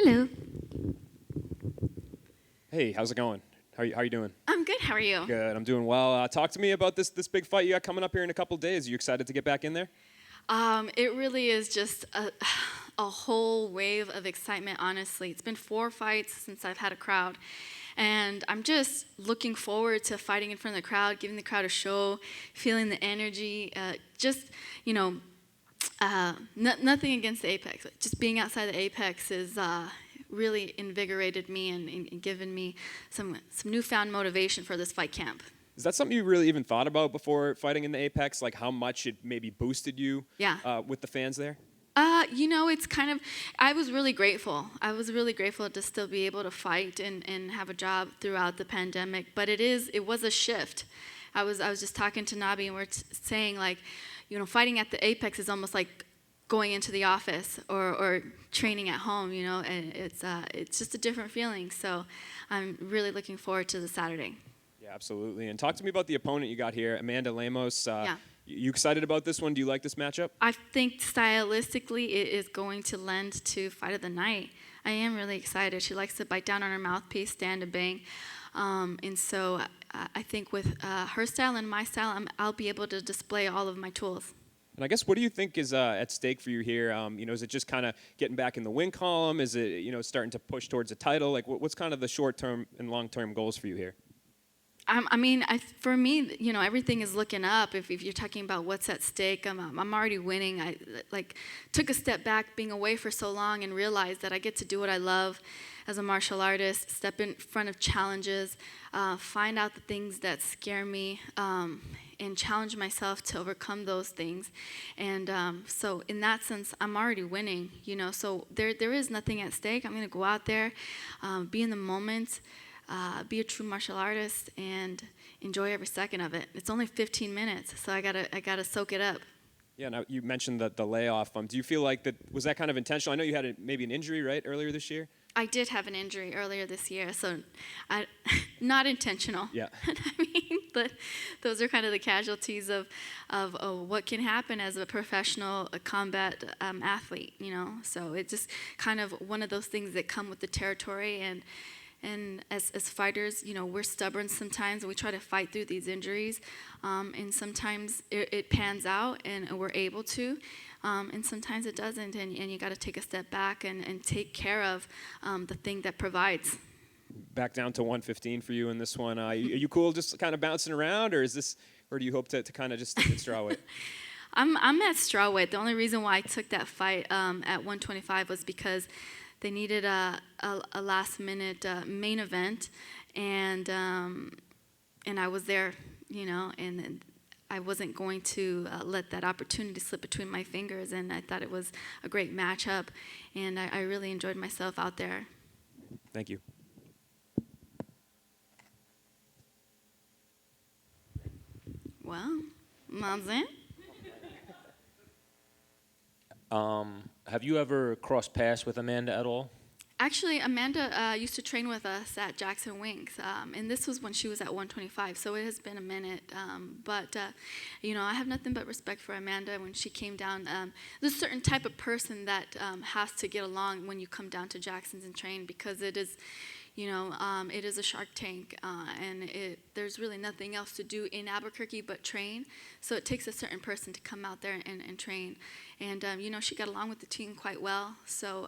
Hello. Hey, how's it going? How you doing? I'm good. How are you? Good. I'm doing well. Talk to me about this big fight you got coming up here in a couple days. Are you excited to get back in there? It really is just a whole wave of excitement, honestly. It's been 4 fights since I've had a crowd. And I'm just looking forward to fighting in front of the crowd, giving the crowd a show, feeling the energy. Nothing against the Apex. Just being outside the Apex is really invigorated me and given me some newfound motivation for this fight camp. Is that something you really even thought about before fighting in the Apex? Like how much it maybe boosted you with the fans there? It's kind of, I was really grateful. I was really grateful to still be able to fight and have a job throughout the pandemic. But it was a shift. I was just talking to Nabi and we're saying fighting at the Apex is almost like going into the office or training at home, and it's just a different feeling. So I'm really looking forward to the Saturday. Yeah, absolutely. And talk to me about the opponent you got here, Amanda Lemos. Yeah. You excited about this one? Do you like this matchup? I think stylistically it is going to lend to Fight of the Night. I am really excited. She likes to bite down on her mouthpiece, stand and bang. And so I think with her style and my style, I'll be able to display all of my tools. And I guess what do you think is at stake for you here? Is it just kind of getting back in the win column? Is it, starting to push towards a title? Like what's kind of the short-term and long-term goals for you here? For me, everything is looking up. If you're talking about what's at stake, I'm already winning. I took a step back, being away for so long, and realized that I get to do what I love as a martial artist, step in front of challenges, find out the things that scare me, and challenge myself to overcome those things. And so in that sense, I'm already winning. So there is nothing at stake. I'm going to go out there, be in the moment. Be a true martial artist and enjoy every second of it. It's only 15 minutes, so I gotta soak it up. Yeah. Now you mentioned the layoff. Do you feel like was that kind of intentional? I know you had maybe an injury right earlier this year. I did have an injury earlier this year, so not intentional. Yeah. But those are kind of the casualties of what can happen as a professional combat athlete. So it's just kind of one of those things that come with the territory. And as fighters, we're stubborn sometimes, and we try to fight through these injuries. And sometimes it pans out, and we're able to. And sometimes it doesn't, and you got to take a step back and take care of the thing that provides. Back down to 115 for you in this one. Are you cool just kind of bouncing around, or do you hope to kind of just stick at strawweight? I'm at strawweight. The only reason why I took that fight at 125 was because they needed a last-minute main event, and I was there, and I wasn't going to let that opportunity slip between my fingers, and I thought it was a great matchup, and I really enjoyed myself out there. Thank you. Well, that's it. Have you ever crossed paths with Amanda at all? Actually, Amanda used to train with us at Jackson Wings, and this was when she was at 125, so it has been a minute. But I have nothing but respect for Amanda when she came down. There's a certain type of person that has to get along when you come down to Jackson's and train, because it is, it is a Shark Tank, and there's really nothing else to do in Albuquerque but train. So it takes a certain person to come out there and train. And, she got along with the team quite well. So,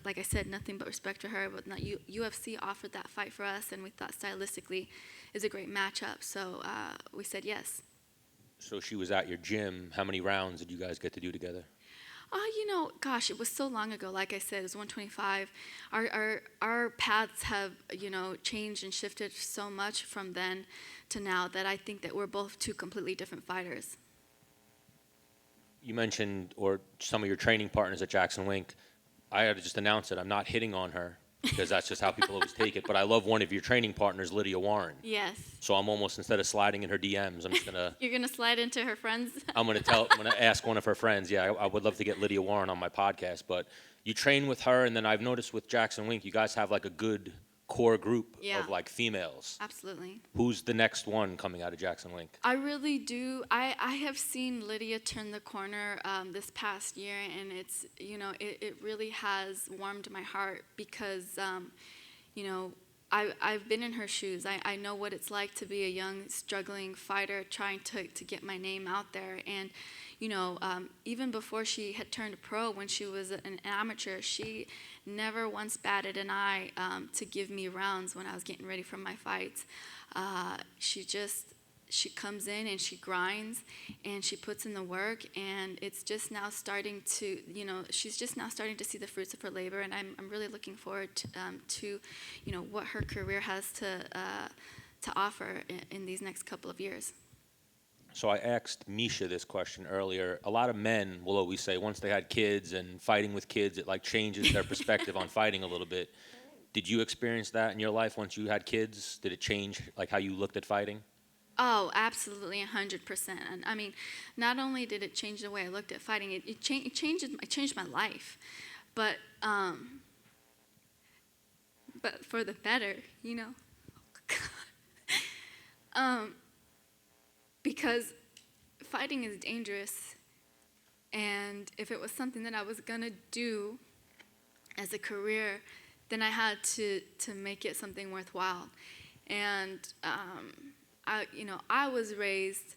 like I said, nothing but respect for her. But UFC offered that fight for us, and we thought stylistically is a great matchup. So we said yes. So she was at your gym. How many rounds did you guys get to do together? Gosh, it was so long ago. Like I said, it was 125. Our paths have, changed and shifted so much from then to now that I think that we're both two completely different fighters. You mentioned, or some of your training partners at Jackson Wink. I had to just announce it. I'm not hitting on her, because that's just how people always take it. But I love one of your training partners, Lydia Warren. Yes. So I'm almost, instead of sliding in her DMs, I'm just gonna. You're gonna slide into her friends. I'm gonna ask one of her friends. Yeah, I would love to get Lydia Warren on my podcast. But you train with her, and then I've noticed with Jackson Wink, you guys have like a good core group Yeah. of like females. Absolutely. Who's the next one coming out of Jackson Wink? I really do. I have seen Lydia turn the corner this past year, and it's, it really has warmed my heart because, I've been in her shoes. I know what it's like to be a young, struggling fighter trying to get my name out there. And, even before she had turned pro, when she was an amateur, she never once batted an eye to give me rounds when I was getting ready for my fights. She comes in and she grinds and she puts in the work, and it's just now starting to, she's just now starting to see the fruits of her labor, and I'm really looking forward to what her career has to offer in these next couple of years. So I asked Misha this question earlier. A lot of men will always say once they had kids and fighting with kids, it like changes their perspective on fighting a little bit. Did you experience that in your life once you had kids? Did it change like how you looked at fighting? Oh, absolutely, 100%. And I mean, not only did it change the way I looked at fighting, it changed my life, but for the better, because fighting is dangerous, and if it was something that I was gonna do as a career, then I had to make it something worthwhile. And I was raised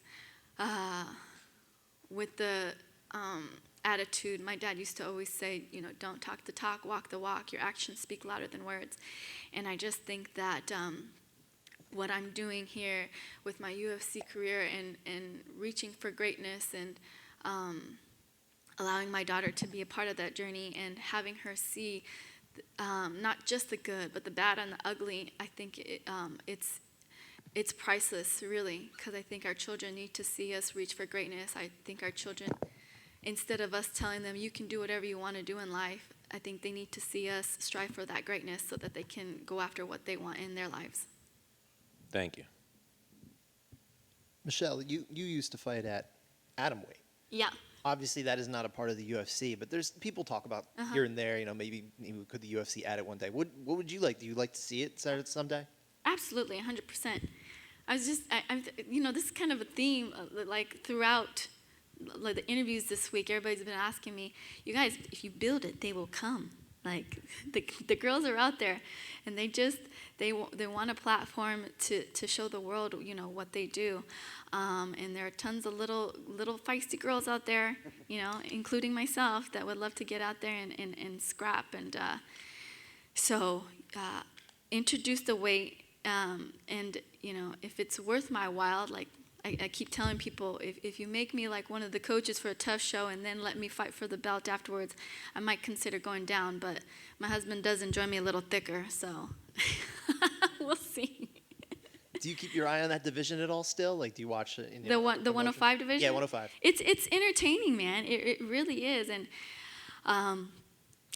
with the attitude. My dad used to always say, don't talk the talk, walk the walk. Your actions speak louder than words. And I just think that what I'm doing here with my UFC career and reaching for greatness and allowing my daughter to be a part of that journey and having her see not just the good, but the bad and the ugly, I think it's priceless, really, because I think our children need to see us reach for greatness. I think our children, instead of us telling them you can do whatever you want to do in life, I think they need to see us strive for that greatness so that they can go after what they want in their lives. Thank you. Michelle, you used to fight at Atomweight. Yeah. Obviously, that is not a part of the UFC, but there's people talk about here and there. Maybe could the UFC add it one day? What would you like? Do you like to see it started someday? Absolutely, 100%. This is kind of a theme, like throughout like the interviews this week. Everybody's been asking me, you guys, if you build it, they will come. Like the girls are out there, and they want a platform to show the world, what they do. And there are tons of little feisty girls out there, including myself, that would love to get out there and scrap. And so introduce the weight. And if it's worth my while, like I keep telling people, if you make me like one of the coaches for a tough show and then let me fight for the belt afterwards, I might consider going down. But my husband does enjoy me a little thicker, so we'll see. Do you keep your eye on that division at all still? Like, do you watch it? The 105 division? Yeah, 105. It's entertaining, man. It really is. And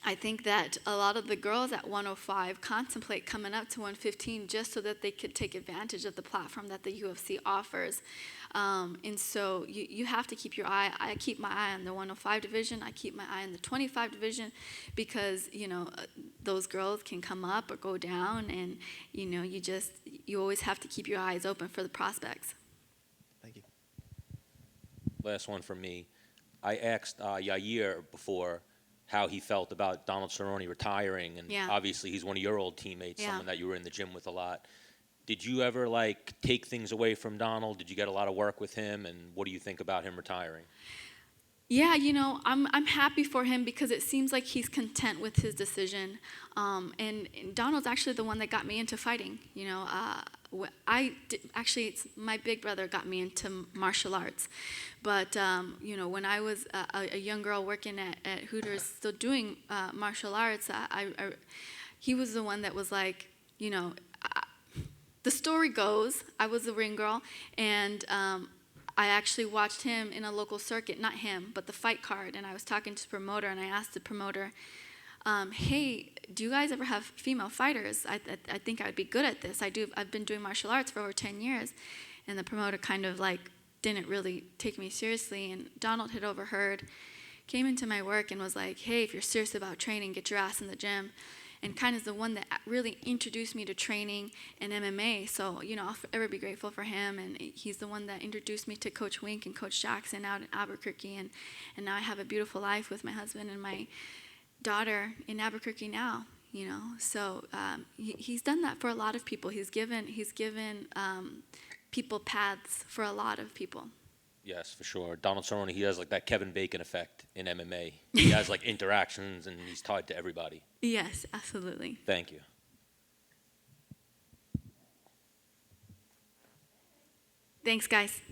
I think that a lot of the girls at 105 contemplate coming up to 115 just so that they could take advantage of the platform that the UFC offers. And so you have to keep your eye. I keep my eye on the 105 division. I keep my eye on the 25 division because, those girls can come up or go down. And, you always have to keep your eyes open for the prospects. Thank you. Last one from me. I asked Yair before how he felt about Donald Cerrone retiring, and obviously he's one of your old teammates, someone that you were in the gym with a lot. Did you ever take things away from Donald? Did you get a lot of work with him, and what do you think about him retiring? Yeah, I'm happy for him because it seems like he's content with his decision. And Donald's actually the one that got me into fighting. Actually, it's my big brother got me into martial arts. But, when I was a young girl working at Hooters, still doing martial arts, he was the one that was like, the story goes, I was a ring girl, and I actually watched him in a local circuit, not him, but the fight card, and I was talking to the promoter, and I asked the promoter, hey, do you guys ever have female fighters? I think I would be good at this. I've been doing martial arts for over 10 years. And the promoter kind of didn't really take me seriously, and Donald had overheard, came into my work and was like, hey, if you're serious about training, get your ass in the gym. and kind of is the one that really introduced me to training and MMA. So, you know, I'll forever be grateful for him. And he's the one that introduced me to Coach Wink and Coach Jackson out in Albuquerque. And now I have a beautiful life with my husband and my daughter in Albuquerque now. You know, so he's done that for a lot of people. He's given people paths for a lot of people. Yes, for sure. Donald Cerrone, he has like that Kevin Bacon effect in MMA. He has like interactions and he's tied to everybody. Yes, absolutely. Thank you. Thanks, guys.